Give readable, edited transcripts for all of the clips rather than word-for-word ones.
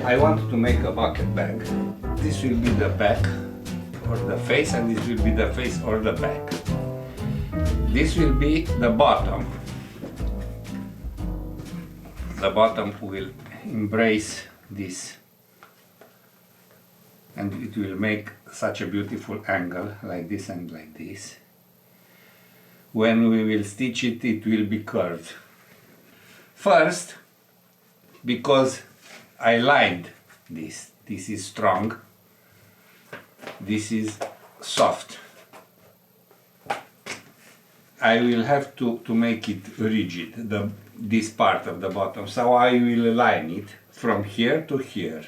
I want to make a bucket bag. This will be the back or the face, and this will be the face or the back. This will be the bottom. The bottom will embrace this, and it will make such a beautiful angle like this and like this. When we will stitch it, it will be curved. First, because I lined this. This is strong, this is soft. I will have to make it rigid, this part of the bottom, so I will line it from here to here.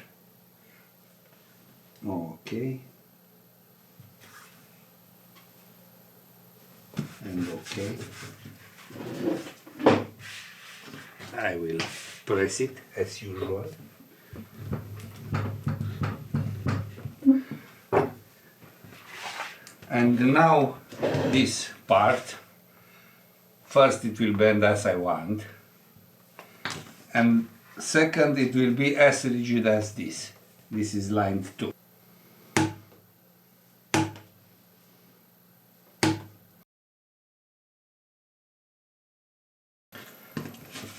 Okay. And okay. I will press it as usual. And now this part, first it will bend as I want, and second it will be as rigid as this. This is lined too.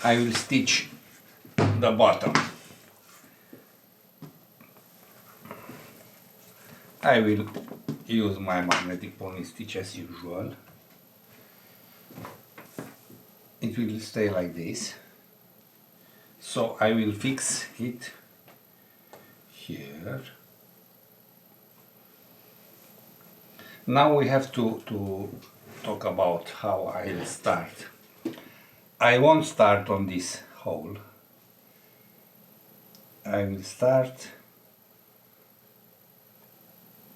I will stitch the bottom. I will use my magnetic pony stitch as usual. It will stay like this. So I will fix it here. Now we have to talk about how I'll start. I won't start on this hole. I will start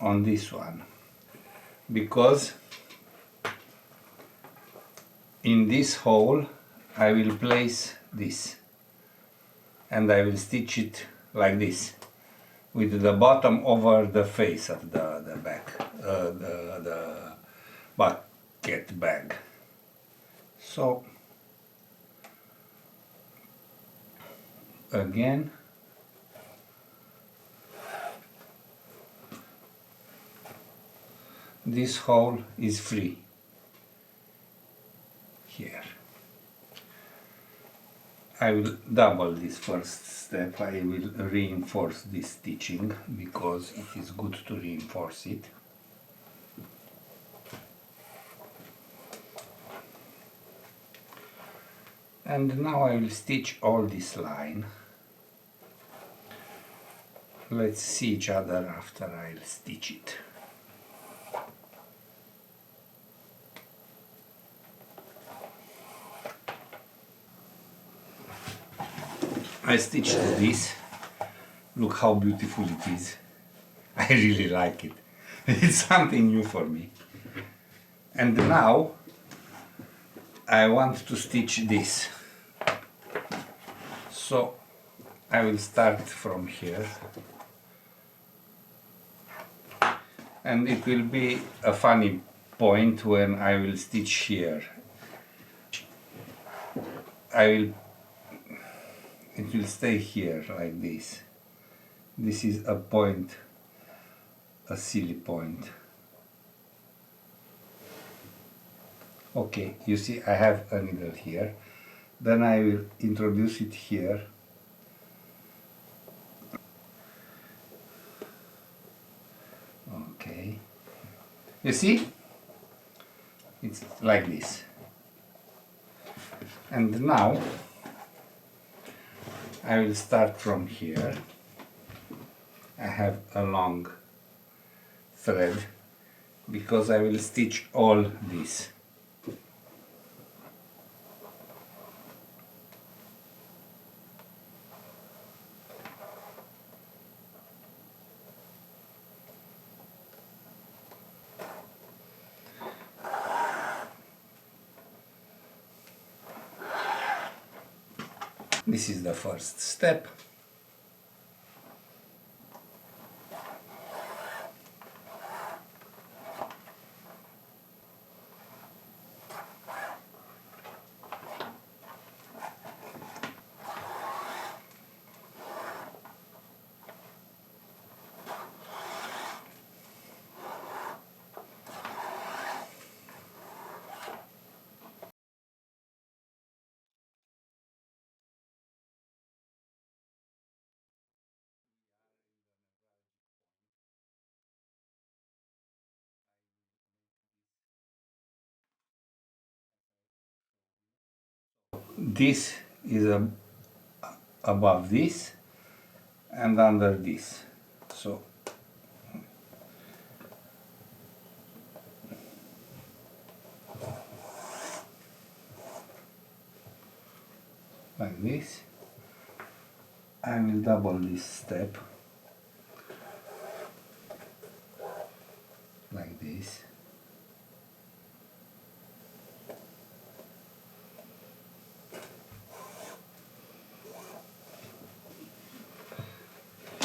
on this one, because in this hole I will place this, and I will stitch it like this, with the bottom over the face of the back, the bucket bag. So again, this hole is free here. I will double this first step. I will reinforce this stitching because it is good to reinforce it. And now I will stitch all this line. Let's see each other after I'll stitch it. I stitched this. Look how beautiful it is. I really like it. It's something new for me. And now I want to stitch this. So I will start from here. And it will be a funny point when I will stitch here. It will stay here like this. This is a point, a silly point. Okay, you see I have a needle here. Then I will introduce it here. Okay. You see? It's like this. And now I will start from here. I have a long thread because I will stitch all this. This is the first step. this is above this and under this, so like this. I will double this step like this.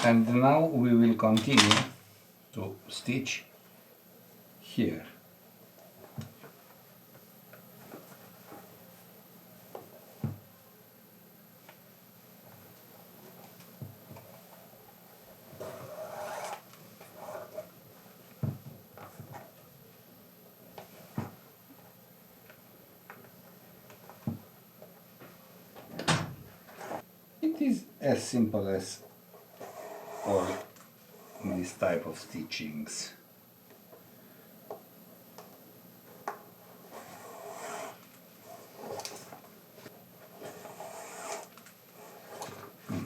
And now we will continue to stitch here. It is as simple as all this type of stitchings.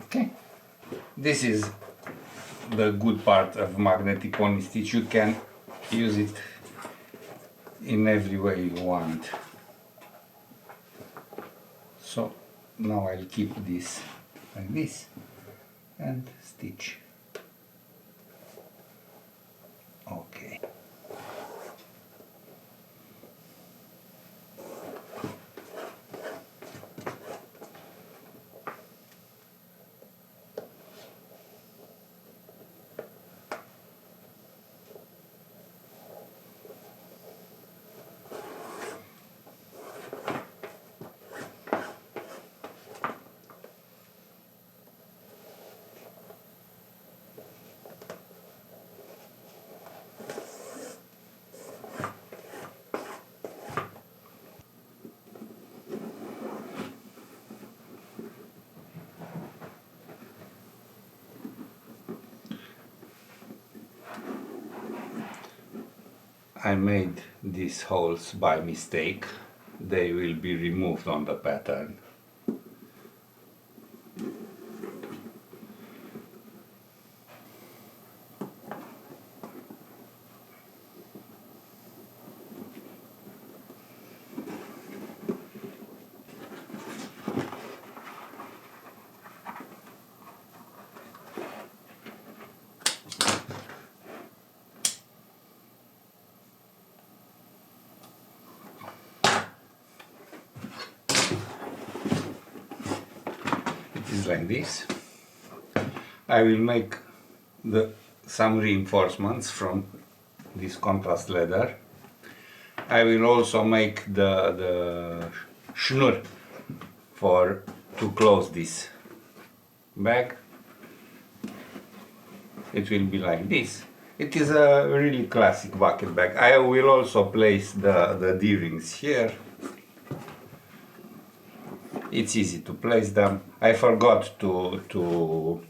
Okay, this is the good part of magnetic pony stitch. You can use it in every way you want. So now I'll keep this like this and stitch. Okay. I made these holes by mistake. They will be removed on the pattern. Is like this. I will make some reinforcements from this contrast leather. I will also make the schnur to close this bag. It will be like this. It is a really classic bucket bag. I will also place the D-rings here. It's easy to place them. I forgot to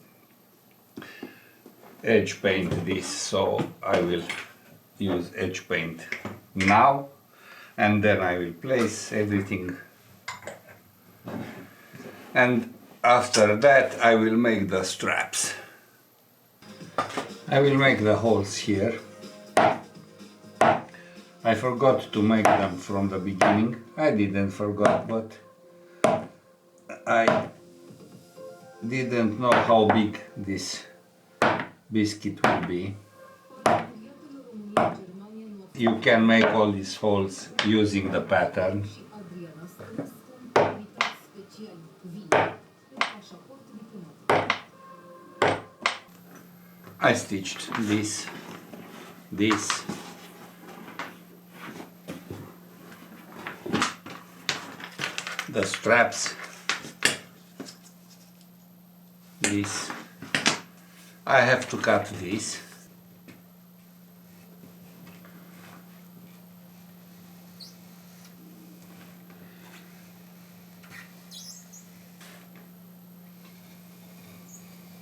edge paint this, so I will use edge paint now, and then I will place everything, and after that I will make the straps. I will make the holes here. I forgot to make them from the beginning. I didn't forget, but I didn't know how big this biscuit will be. You can make all these holes using the pattern. I stitched this, the straps, this. I have to cut this.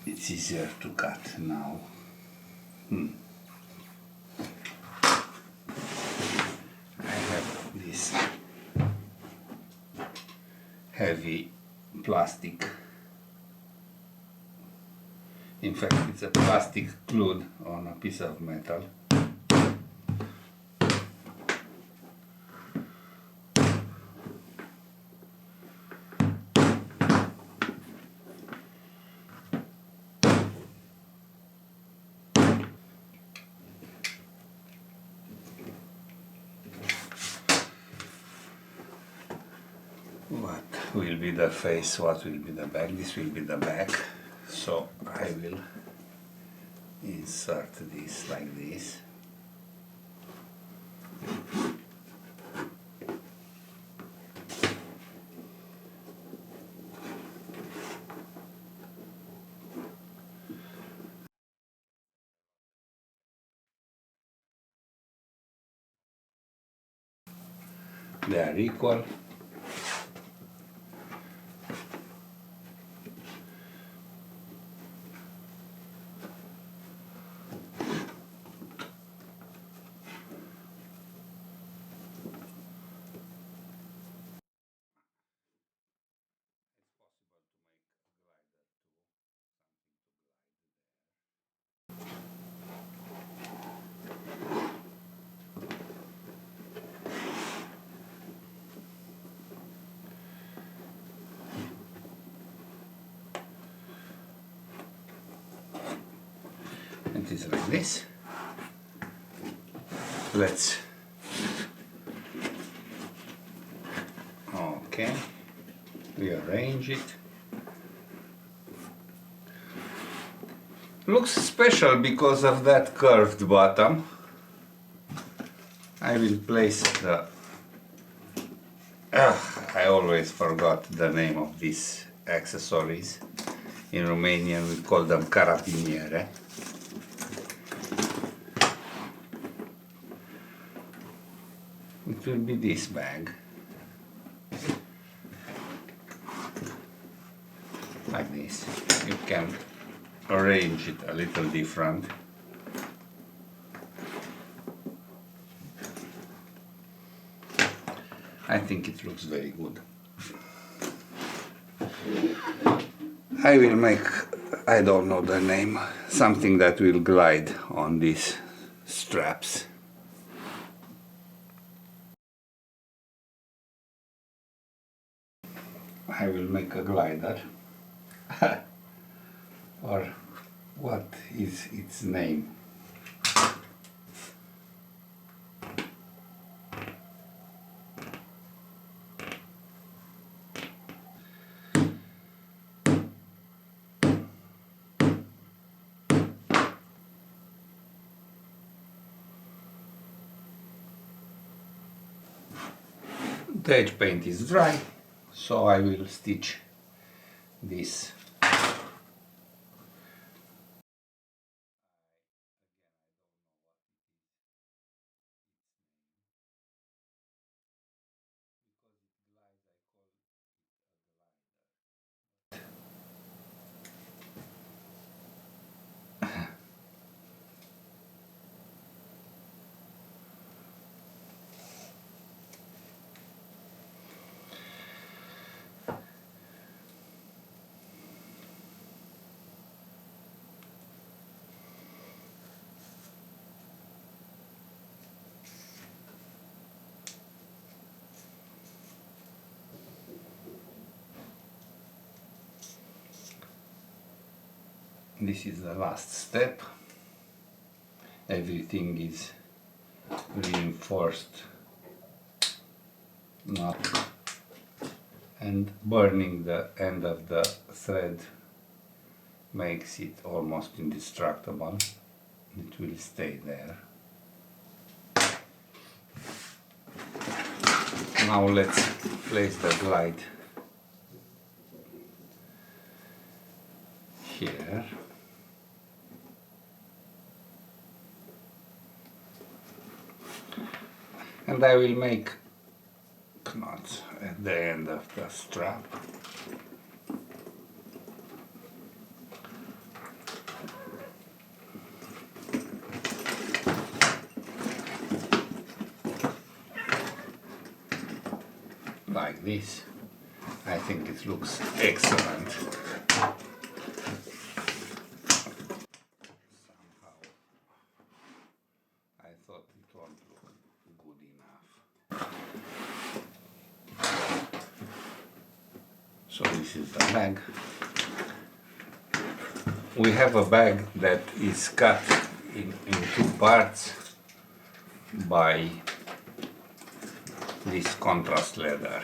It's easier to cut now. I have this heavy plastic. In fact, it's a plastic glued on a piece of metal. What will be the face, what will be the back? This will be the back, so I will insert this like this. They are equal. It is like this. Let's rearrange it. Looks special because of that curved bottom. I will place the I always forgot the name of these accessories. In Romanian we call them carabiniere. It will be this bag. Like this. You can arrange it a little different. I think it looks very good. I will make, I don't know the name, something that will glide on these straps. I will make a glider. Or what is its name? The edge paint is dry, so I will stitch this. This is the last step. Everything is reinforced knot, and burning the end of the thread makes it almost indestructible. It will stay there. Now let's place the glide here. And I will make knots at the end of the strap. Like this. I think it looks excellent. Somehow I thought it won't look good enough. So this is the bag. We have a bag that is cut in two parts by this contrast leather.